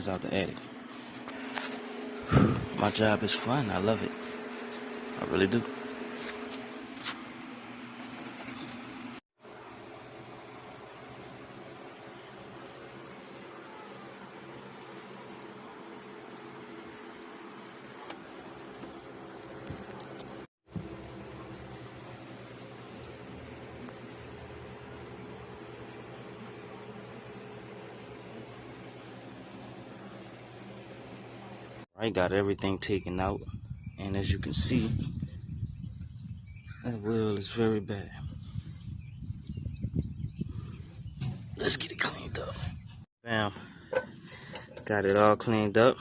things out the attic. My job is fun. I love it. I really do. I got everything taken out, and as you can see, that wheel is very bad. Let's get it cleaned up. Bam. Got it all cleaned up.